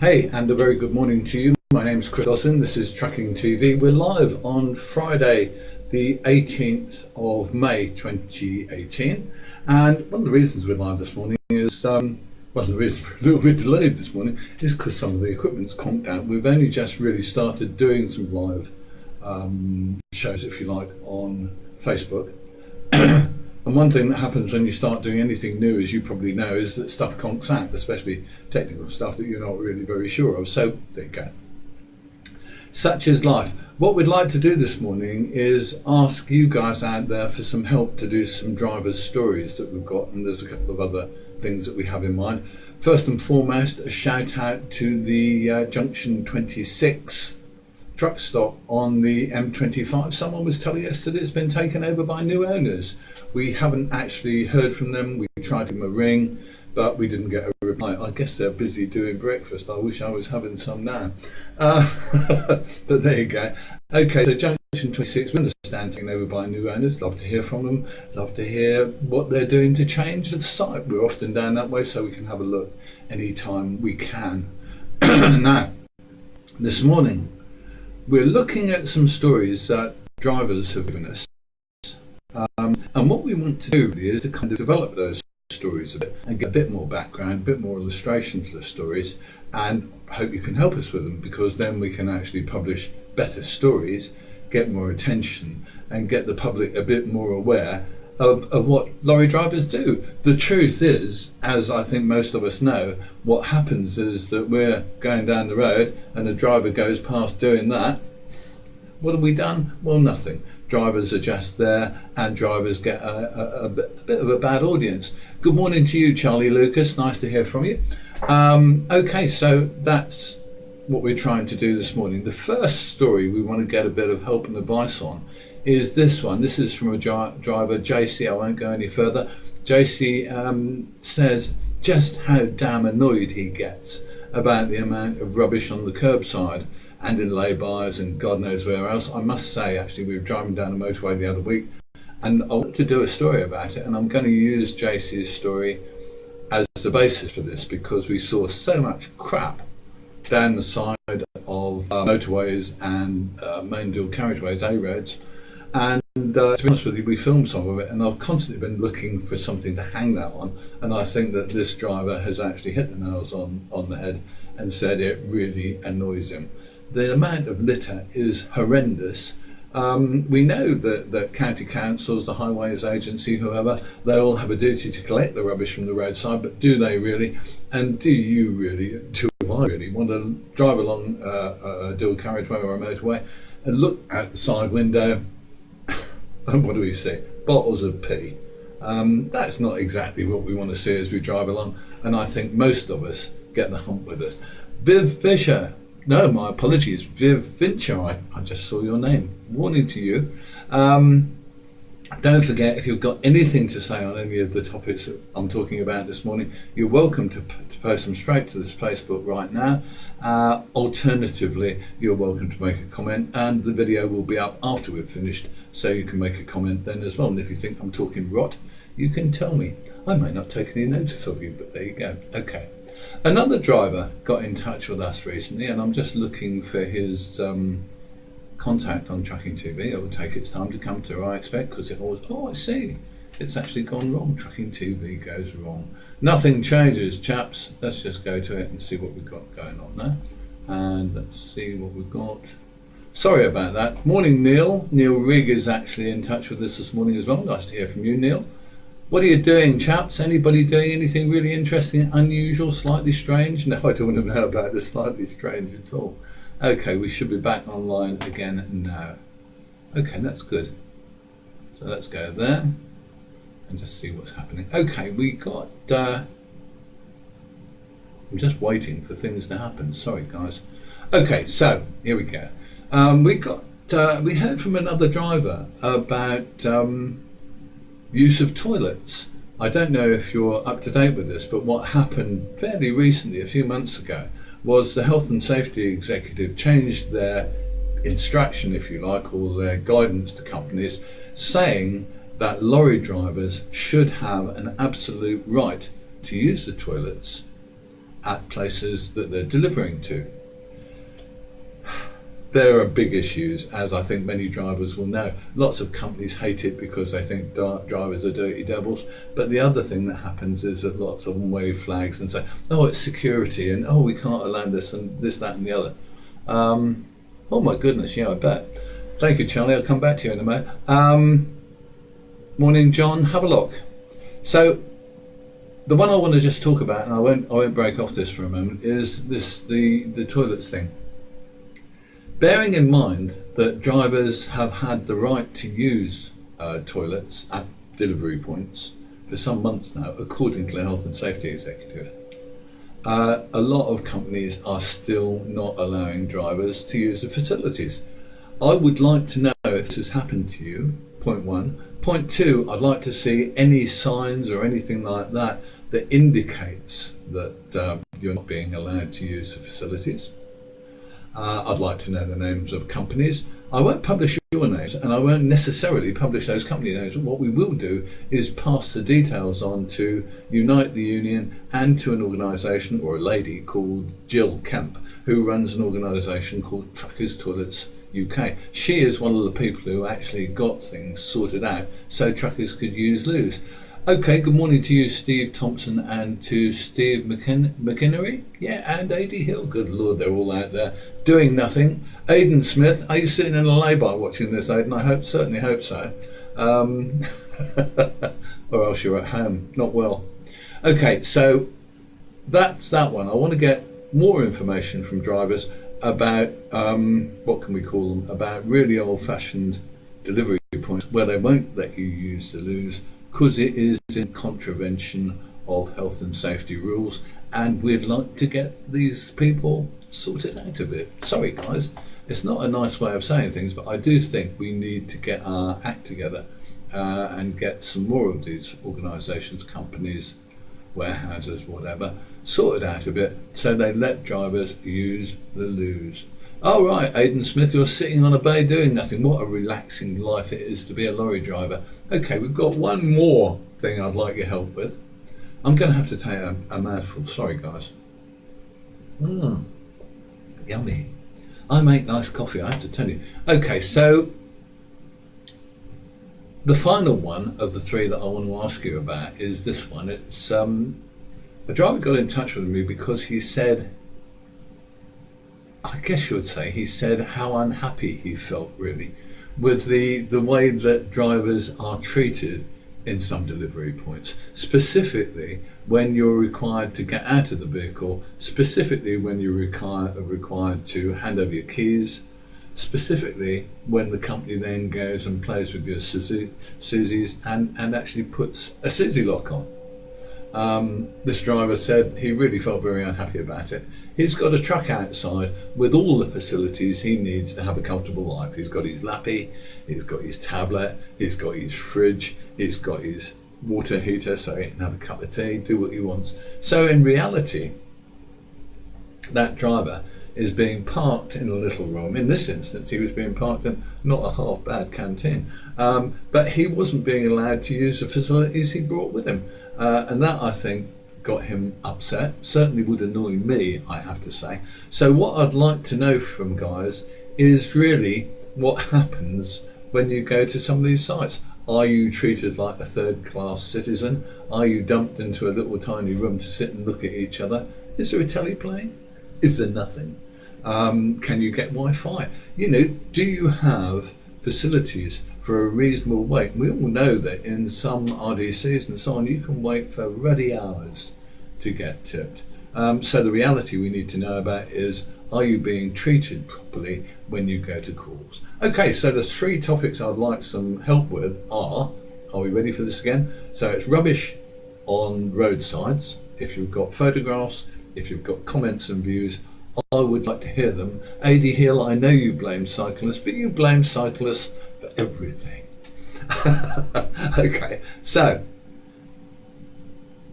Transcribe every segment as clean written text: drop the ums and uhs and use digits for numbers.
Hey, and a very good morning to you. My name's Chris Dawson. This is Trucking TV. We're live on Friday, the 18th of May 2018. And one of the reasons we're live this morning is, the reason we're a little bit delayed this morning is because some of the equipment's conked out. We've only just really started doing some live shows, if you like, on Facebook. And one thing that happens when you start doing anything new, as you probably know, is that stuff conks out, especially technical stuff that you're not really very sure of. So there you go. Such is life. What we'd like to do this morning is ask you guys out there for some help to do some drivers' stories that we've got, and there's a couple of other things that we have in mind. First and foremost, a shout out to the Junction 26 truck stop on the M25. Someone was telling us that it's been taken over by new owners. We haven't actually heard from them. We tried to give them a ring, but we didn't get a reply. I guess they're busy doing breakfast. I wish I was having some now. But there you go. Okay, so Junction 26, we understand, taken over by new owners. Love to hear from them. Love to hear what they're doing to change the site. We're often down that way, so we can have a look anytime we can. Now, this morning, we're looking at some stories that drivers have given us. And what we want to do really is to kind of develop those stories a bit and get a bit more background, a bit more illustration to the stories, and hope you can help us with them, because then we can actually publish better stories, get more attention, and get the public a bit more aware of what lorry drivers do. The truth is, as I think most of us know, what happens is that we're going down the road and a driver goes past doing that. What have we done? Well, nothing. Drivers are just there, and drivers get a bit of a bad audience. Good morning to you, Charlie Lucas. Nice to hear from you. Okay, so that's what we're trying to do this morning. The first story we want to get a bit of help and advice on is this one. This is from a driver, JC. I won't go any further. JC says just how damn annoyed he gets about the amount of rubbish on the curbside and in lay-bys and God knows where else. I must say, actually, we were driving down the motorway the other week, and I want to do a story about it, and I'm going to use JC's story as the basis for this, because we saw so much crap down the side of motorways and main dual carriageways, A-roads, and to be honest with you, we filmed some of it, and I've constantly been looking for something to hang that on, and I think that this driver has actually hit the nails on the head and said it really annoys him. The amount of litter is horrendous. We know that county councils, the highways agency, whoever, they all have a duty to collect the rubbish from the roadside, but do they really? And do you really, do I really want to drive along a dual carriageway or a motorway and look out the side window and what do we see? Bottles of pee. That's not exactly what we want to see as we drive along, and I think most of us get the hump with us. Viv Fisher. No, my apologies, Viv Fincher, I just saw your name. Warning to you. Don't forget, if you've got anything to say on any of the topics that I'm talking about this morning, you're welcome to post them straight to this Facebook right now. Alternatively, you're welcome to make a comment, and the video will be up after we've finished, so you can make a comment then as well. And if you think I'm talking rot, you can tell me. I may not take any notice of you, but there you go. Okay. Another driver got in touch with us recently, and I'm just looking for his contact on Trucking TV. It will take its time to come through, I expect, because it always, I see, it's actually gone wrong. Trucking TV goes wrong. Nothing changes, chaps. Let's just go to it and see what we've got going on there. And let's see what we've got. Sorry about that. Morning, Neil. Neil Rigg is actually in touch with us this morning as well. Nice to hear from you, Neil. What are you doing, chaps? Anybody doing anything really interesting, unusual, slightly strange? No, I don't want to know about the slightly strange at all. Okay, we should be back online again now. Okay, that's good. So let's go there and just see what's happening. Okay, we got... I'm just waiting for things to happen. Sorry, guys. Okay, so here we go. We heard from another driver about... use of toilets. I don't know if you're up to date with this, but what happened fairly recently, a few months ago, was the health and safety executive changed their instruction, if you like, or their guidance to companies, saying that lorry drivers should have an absolute right to use the toilets at places that they're delivering to. There are big issues, as I think many drivers will know. Lots of companies hate it because they think drivers are dirty devils. But the other thing that happens is that lots of them wave flags and say, oh, it's security, and oh, we can't allow this, and this, that, and the other. Oh my goodness, yeah, I bet. Thank you, Charlie. I'll come back to you in a minute. Morning, John. Have a look. So, the one I want to just talk about, and I won't break off this for a moment, is the toilets thing. Bearing in mind that drivers have had the right to use toilets at delivery points for some months now, according to the Health and Safety Executive, a lot of companies are still not allowing drivers to use the facilities. I would like to know if this has happened to you, point one. Point two, I'd like to see any signs or anything like that that indicates that you're not being allowed to use the facilities. I'd like to know the names of companies. I won't publish your names, and I won't necessarily publish those company names. What we will do is pass the details on to Unite the Union and to an organisation, or a lady called Jill Kemp, who runs an organisation called Truckers Toilets UK. She is one of the people who actually got things sorted out so truckers could use loos. Okay, good morning to you, Steve Thompson, and to Steve McInnery. Yeah, and AD Hill. Good Lord, they're all out there doing nothing. Aidan Smith, are you sitting in a lay-by watching this, Aidan? I certainly hope so. Or else you're at home, not well. Okay, so that's that one. I want to get more information from drivers about, what can we call them, about really old-fashioned delivery points where they won't let you use the loos, because it is in contravention of health and safety rules, and we'd like to get these people sorted out a bit. Sorry guys, it's not a nice way of saying things, but I do think we need to get our act together and get some more of these organisations, companies, warehouses, whatever, sorted out a bit so they let drivers use the loos. Oh right, Aidan Smith, you're sitting on a bay doing nothing. What a relaxing life it is to be a lorry driver. Okay, we've got one more thing I'd like your help with. I'm going to have to take a mouthful. Sorry, guys. Yummy. I make nice coffee, I have to tell you. Okay, so the final one of the three that I want to ask you about is this one. It's a driver got in touch with me because he said, I guess you would say, he said how unhappy he felt really with the way that drivers are treated in some delivery points, specifically when you're required to get out of the vehicle, specifically when you're required to hand over your keys, specifically when the company then goes and plays with your Susie's and actually puts a Susie lock on. This driver said he really felt very unhappy about it. He's got a truck outside with all the facilities he needs to have a comfortable life. He's got his lappy, he's got his tablet, he's got his fridge, he's got his water heater so he can have a cup of tea, do what he wants. So in reality, that driver is being parked in a little room. In this instance, he was being parked in not a half bad canteen, but he wasn't being allowed to use the facilities he brought with him. And that, I think, got him upset. Certainly would annoy me, I have to say. So what I'd like to know from guys is really what happens when you go to some of these sites. Are you treated like a third-class citizen? Are you dumped into a little tiny room to sit and look at each other? Is there a telly playing? Is there nothing? Can you get Wi-Fi? You know, do you have facilities for a reasonable wait? We all know that in some RDCs and so on, you can wait for ruddy hours to get tipped. So the reality we need to know about is, are you being treated properly when you go to calls? Okay, so the three topics I'd like some help with are we ready for this again? So it's rubbish on roadsides. If you've got photographs, if you've got comments and views, I would like to hear them. AD Hill, I know you blame cyclists, but you blame cyclists for everything. Okay, so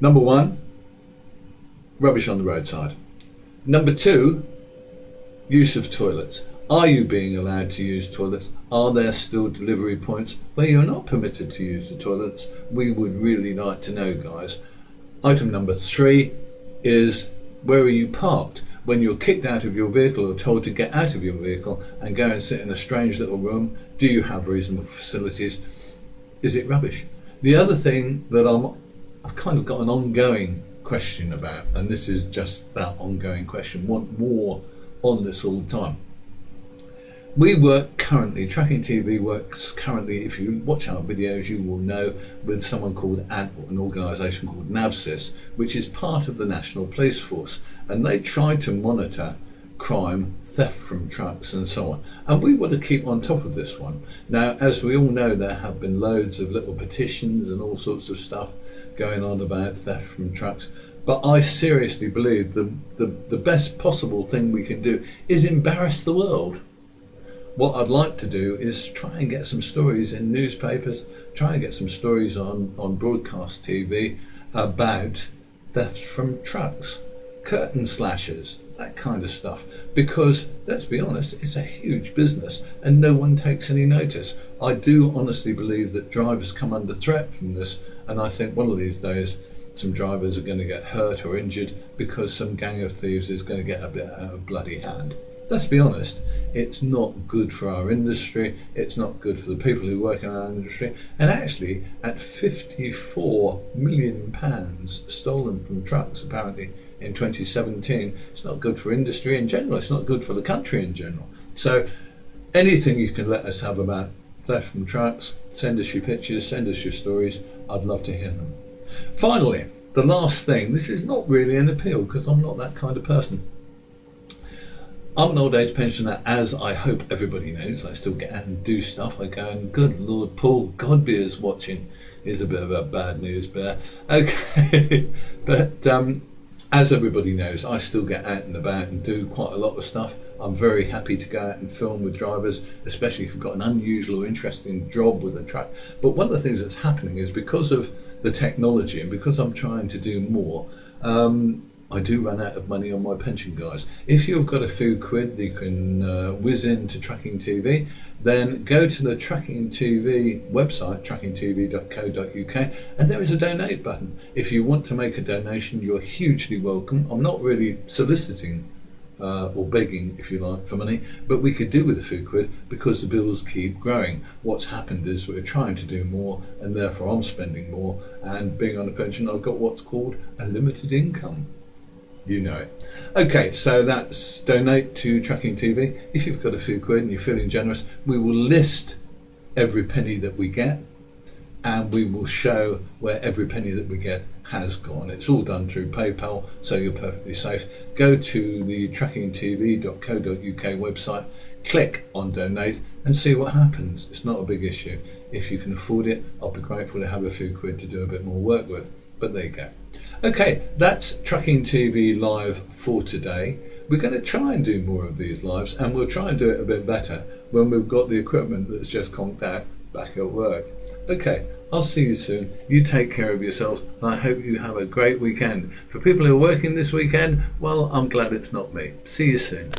number one, rubbish on the roadside. Number two, use of toilets. Are you being allowed to use toilets? Are there still delivery points where you're not permitted to use the toilets? We would really like to know, guys. Item number three is Where are you parked? When you're kicked out of your vehicle or told to get out of your vehicle and go and sit in a strange little room, do you have reasonable facilities? Is it rubbish? The other thing that I've kind of got an ongoing question about, and this is just that ongoing question, want more on this all the time. We work currently, Tracking TV works currently, if you watch our videos you will know, with someone called an organisation called NAVSIS, which is part of the National Police Force, and they try to monitor crime, theft from trucks and so on. And we want to keep on top of this one. Now, as we all know, there have been loads of little petitions and all sorts of stuff going on about theft from trucks. But I seriously believe the best possible thing we can do is embarrass the world. What I'd like to do is try and get some stories in newspapers, try and get some stories on broadcast TV about theft from trucks, curtain slashers, that kind of stuff. Because, let's be honest, it's a huge business and no one takes any notice. I do honestly believe that drivers come under threat from this, and I think one of these days some drivers are going to get hurt or injured because some gang of thieves is going to get a bit out of bloody hand. Let's be honest, it's not good for our industry, it's not good for the people who work in our industry, and actually at £54 million stolen from trucks apparently in 2017, it's not good for industry in general, it's not good for the country in general. So anything you can let us have about theft from trucks, send us your pictures, send us your stories, I'd love to hear them. Finally, the last thing, this is not really an appeal because I'm not that kind of person. I'm an old age pensioner, as I hope everybody knows. I still get out and do stuff. I go and, good Lord, Paul Godbeer's watching is a bit of a bad news bear. Okay, but as everybody knows, I still get out and about and do quite a lot of stuff. I'm very happy to go out and film with drivers, especially if you've got an unusual or interesting job with a truck. But one of the things that's happening is because of the technology and because I'm trying to do more, I do run out of money on my pension, guys. If you've got a few quid you can whiz into Tracking TV, then go to the Tracking TV website, trackingtv.co.uk, and there is a donate button. If you want to make a donation, you're hugely welcome. I'm not really soliciting or begging, if you like, for money, but we could do with a few quid because the bills keep growing. What's happened is we're trying to do more, and therefore I'm spending more, and being on a pension, I've got what's called a limited income. You know it. Okay, so that's donate to Tracking TV. If you've got a few quid and you're feeling generous, we will list every penny that we get, and we will show where every penny that we get has gone. It's all done through PayPal, so you're perfectly safe. Go to the trackingtv.co.uk website, click on donate and see what happens. It's not a big issue. If you can afford it, I'll be grateful to have a few quid to do a bit more work with. But there you go. Okay, that's Tracking TV Live for today. We're going to try and do more of these lives, and we'll try and do it a bit better when we've got the equipment that's just conked out back at work. Okay, I'll see you soon. You take care of yourselves, and I hope you have a great weekend. For people who are working this weekend, well, I'm glad it's not me. See you soon.